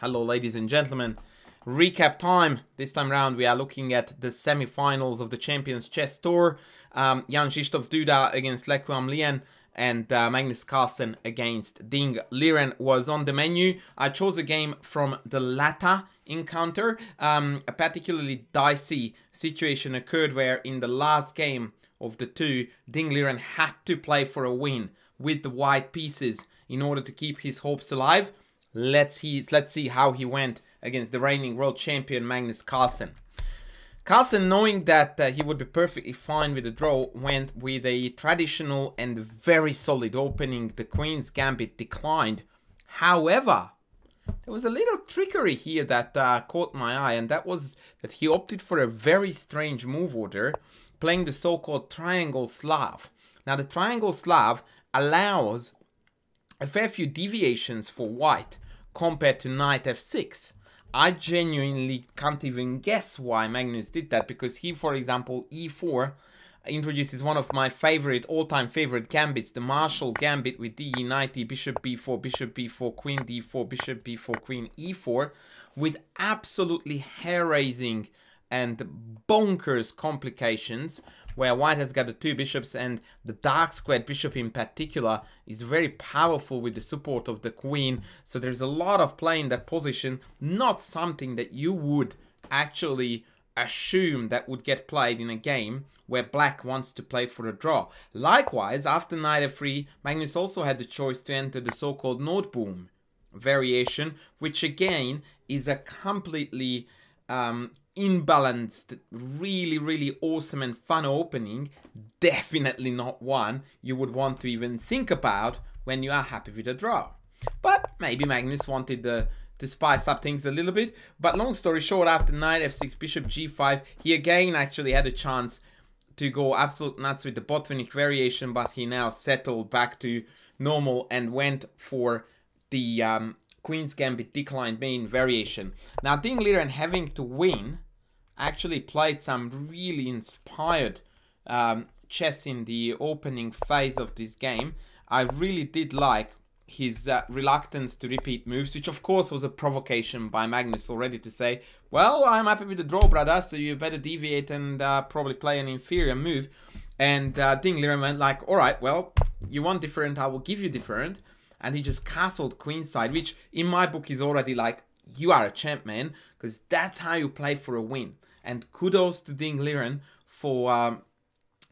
Hello ladies and gentlemen, recap time. This time round we are looking at the semi-finals of the Champions Chess Tour. Jan Krzysztof Duda against Liren and MAgnus Carlsen against Ding Liren was on the menu. I chose a game from the latter encounter. A particularly dicey situation occurred where in the last game of the two, Ding Liren had to play for a win with the white pieces in order to keep his hopes alive. Let's see how he went against the reigning world champion MAgnus Carlsen. Carlsen, knowing that he would be perfectly fine with a draw, went with a traditional and very solid opening. The Queen's Gambit declined. However, there was a little trickery here that caught my eye, and that was that he opted for a very strange move order, playing the so-called Triangle Slav. Now, the Triangle Slav allows a fair few deviations for white compared to knight f6. I genuinely can't even guess why MAgnus did that, because he, for example, e4 introduces one of my all-time favorite gambits, the Marshall Gambit with d, knight e, bishop b4, queen d4, bishop b4, queen e4, with absolutely hair-raising and bonkers complications, where white has got the two bishops, and the dark squared bishop in particular is very powerful with the support of the queen. So there's a lot of play in that position, not something that you would actually assume that would get played in a game where black wants to play for a draw. Likewise, after knight f3, MAgnus also had the choice to enter the so-called Node Boom variation, which again is a completely imbalanced, really awesome and fun opening. Definitely not one you would want to even think about when you are happy with a draw. But maybe MAgnus wanted to spice up things a little bit. But long story short, after knight f6, bishop g5, he again actually had a chance to go absolute nuts with the Botvinnik variation, but he now settled back to normal and went for the Queen's Gambit declined main variation. Now, Ding Liren, having to win, actually played some really inspired chess in the opening phase of this game. I really did like his reluctance to repeat moves, which of course was a provocation by MAgnus already to say, well, I'm happy with the draw, brother, so you better deviate and probably play an inferior move. And Ding Liren went like, alright, well, you want different, I will give you different. And he just castled queenside, which in my book is already like, you are a champ, man, because that's how you play for a win. And kudos to Ding Liren for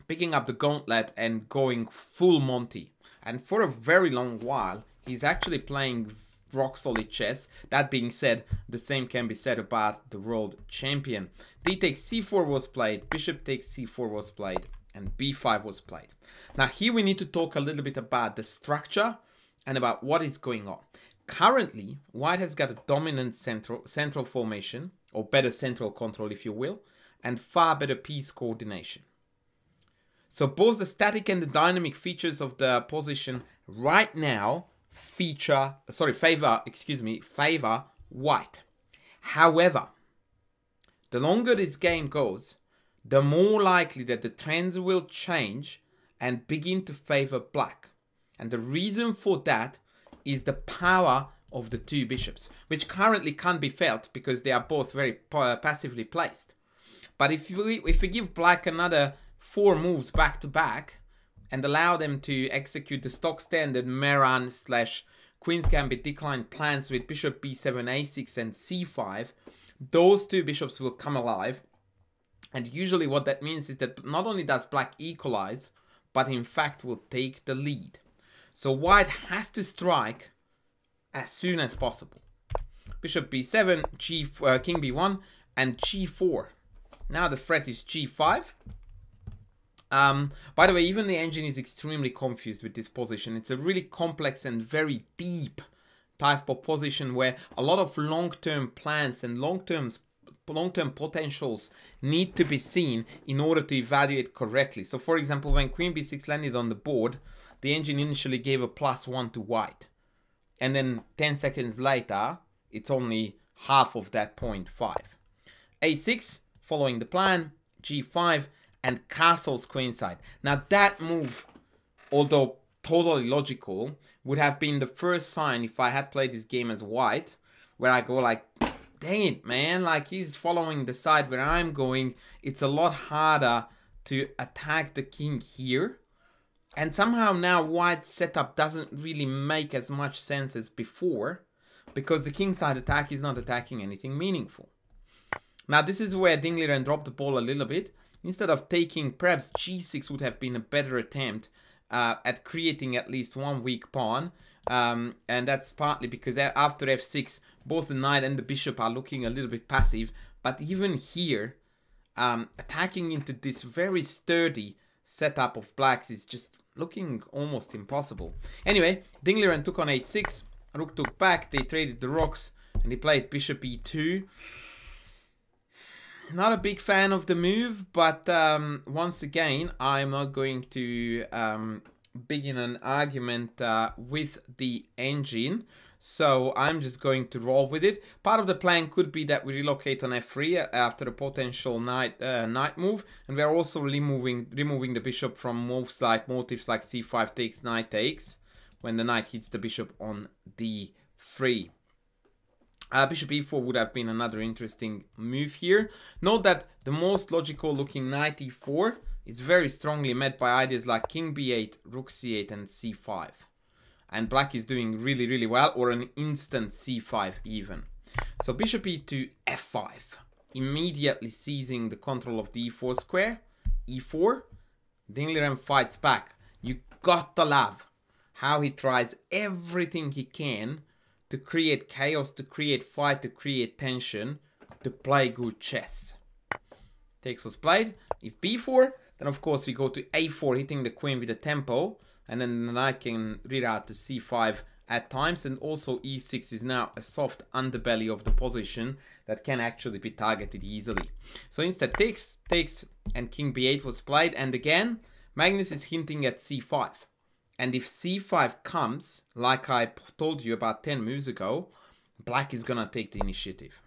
picking up the gauntlet and going full Monty. And for a very long while, he's actually playing rock solid chess. That being said, the same can be said about the world champion. D takes c4 was played, bishop takes c4 was played, and b5 was played. Now here we need to talk a little bit about the structure and about what is going on. Currently, white has got a dominant central formation, or better central control if you will, and far better piece coordination. So both the static and the dynamic features of the position right now favor white. However, the longer this game goes, the more likely that the trends will change and begin to favor black. And the reason for that is the power of the two bishops, which currently can't be felt because they are both very passively placed. But if we give black another 4 moves back to back and allow them to execute the stock standard Meran / Queen's Gambit decline plans with bishop b7, a6 and c5, those two bishops will come alive. And usually what that means is that not only does black equalize, but in fact will take the lead. So white has to strike as soon as possible. Bishop b7, king b1, and g4. Now the threat is g5. By the way, even the engine is extremely confused with this position. It's a really complex and very deep type of position where a lot of long-term plans and long-term potentials need to be seen in order to evaluate correctly. So for example, when queen b6 landed on the board, the engine initially gave a +1 to white. And then 10 seconds later, it's only half of that 0.5. a6, following the plan, g5, and castles queenside. Now that move, although totally logical, would have been the first sign if I had played this game as white, where I go like, dang it, man, like he's following the side where I'm going. It's a lot harder to attack the king here. And somehow now white's setup doesn't really make as much sense as before, because the kingside attack is not attacking anything meaningful. Now this is where Liren dropped the ball a little bit. Instead of taking, perhaps g6 would have been a better attempt at creating at least one weak pawn. And that's partly because after f6, both the knight and the bishop are looking a little bit passive. But even here, attacking into this very sturdy setup of blacks is just looking almost impossible. Anyway, Liren took on h6, rook took back, they traded the rocks, and he played bishop e2. Not a big fan of the move, but once again, I'm not going to begin an argument with the engine. So I'm just going to roll with it. Part of the plan could be that we relocate on f3 after a potential knight move, and we are also removing the bishop from motives like c5 takes, knight takes, when the knight hits the bishop on d3. Bishop e4 would have been another interesting move here. Note that the most logical looking knight e4 is very strongly met by ideas like king b8, rook c8 and c5. And black is doing really, really well, or an instant c5 even. So bishop e2, f5. Immediately seizing the control of the e4 square. e4. Liren fights back. You gotta love how he tries everything he can to create chaos, to create fight, to create tension, to play good chess. Takes was played. If b4, then of course we go to a4, hitting the queen with a tempo. And then the knight can reroute to c5 at times. And also e6 is now a soft underbelly of the position that can actually be targeted easily. So instead takes, and king b8 was played. And again, Magnus is hinting at c5. And if c5 comes, like I told you about 10 moves ago, black is gonna take the initiative.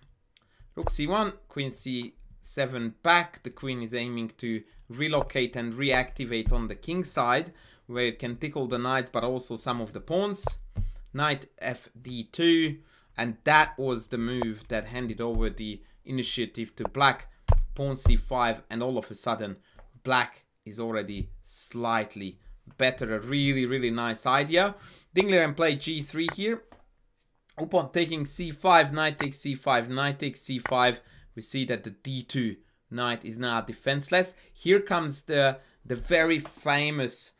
Rook c1, queen c7 back. The queen is aiming to relocate and reactivate on the king side, where it can tickle the knights but also some of the pawns. Knight fd2, and that was the move that handed over the initiative to black. Pawn c5, and all of a sudden black is already slightly better. A really, really nice idea. Liren played g3 here. Upon taking c5, knight takes c5, knight takes c5. We see that the d2 knight is now defenseless. Here comes the very famous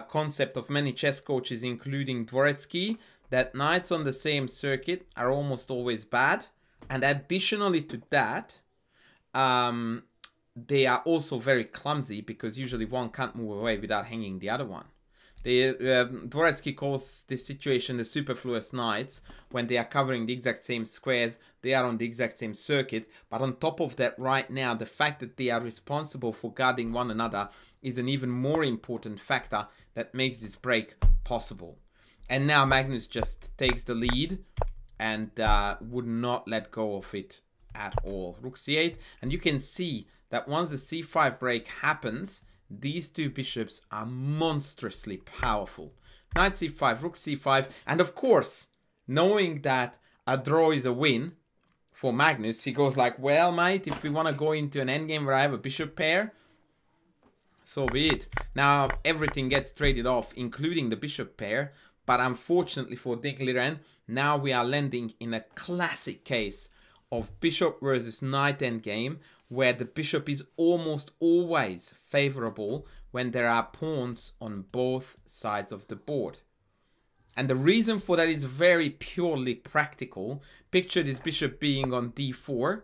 concept of many chess coaches, including Dvoretsky, that knights on the same circuit are almost always bad. And additionally to that, they are also very clumsy, because usually one can't move away without hanging the other one. Dvoretsky calls this situation the superfluous knights. When they are covering the exact same squares, they are on the exact same circuit. But on top of that, right now, the fact that they are responsible for guarding one another is an even more important factor that makes this break possible. And now Magnus just takes the lead and would not let go of it at all. Rook c8, and you can see that once the c5 break happens, these two bishops are monstrously powerful. Knight c5, rook c5, and of course, knowing that a draw is a win for Magnus, he goes like, well, mate, if we want to go into an endgame where I have a bishop pair, so be it. Now, everything gets traded off, including the bishop pair, but unfortunately for Liren, now we are landing in a classic case of bishop versus knight endgame, where the bishop is almost always favorable when there are pawns on both sides of the board. And the reason for that is very purely practical. Picture this bishop being on d4,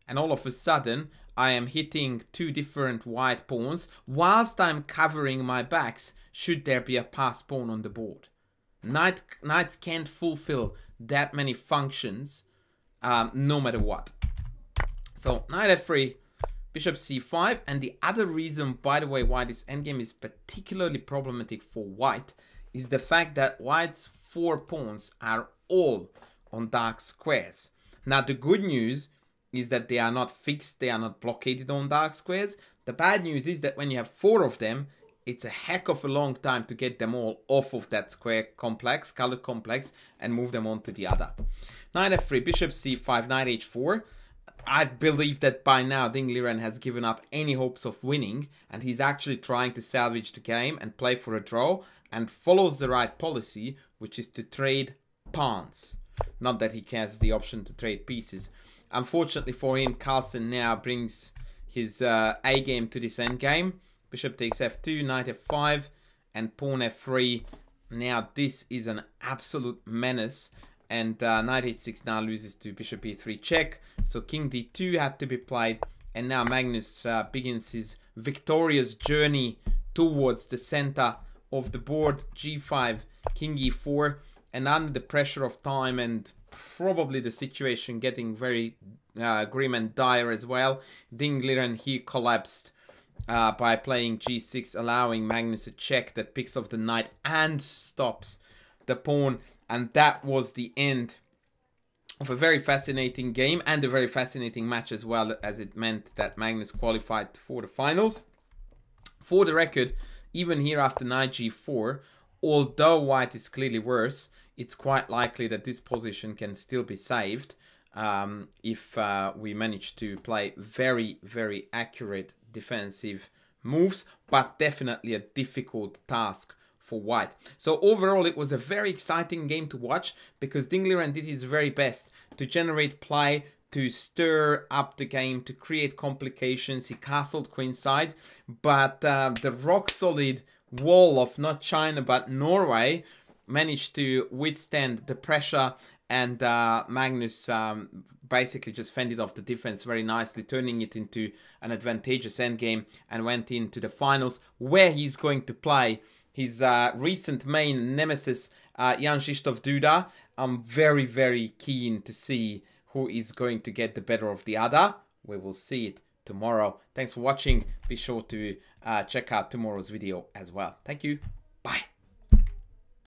and all of a sudden I am hitting two different white pawns whilst I'm covering my backs should there be a passed pawn on the board. Knights can't fulfill that many functions no matter what. So knight f3, bishop c5, and the other reason, by the way, why this endgame is particularly problematic for white is the fact that white's 4 pawns are all on dark squares. Now the good news is that they are not fixed, they are not blockaded on dark squares. The bad news is that when you have 4 of them, it's a heck of a long time to get them all off of that square complex, colored complex, and move them on to the other. Knight f3, bishop c5, knight h4. I believe that by now Ding Liren has given up any hopes of winning, and he's actually trying to salvage the game and play for a draw, and follows the right policy, which is to trade pawns. Not that he has the option to trade pieces. Unfortunately for him, Carlsen now brings his A game to this endgame. Bishop takes f2, knight f5, and pawn f3. Now this is an absolute menace. And knight h6 now loses to bishop e3 check. So king d2 had to be played. And now Magnus begins his victorious journey towards the center of the board. g5, king e4. And under the pressure of time and probably the situation getting very grim and dire as well, Ding Liren, he collapsed by playing g6, allowing Magnus a check that picks off the knight and stops the pawn. And that was the end of a very fascinating game and a very fascinating match as well, as it meant that Magnus qualified for the finals. For the record, even here after knight g4, although white is clearly worse, it's quite likely that this position can still be saved if we manage to play very, very accurate defensive moves, but definitely a difficult task for white. So overall, it was a very exciting game to watch because Ding Liren did his very best to generate play, to stir up the game, to create complications. He castled queenside, but the rock-solid wall of not China but Norway managed to withstand the pressure, and Magnus basically just fended off the defense very nicely, turning it into an advantageous endgame, and went into the finals where he's going to play his recent main nemesis, Jan Krzysztof Duda. I'm very, very keen to see who is going to get the better of the other. We will see it tomorrow. Thanks for watching. Be sure to check out tomorrow's video as well. Thank you. Bye.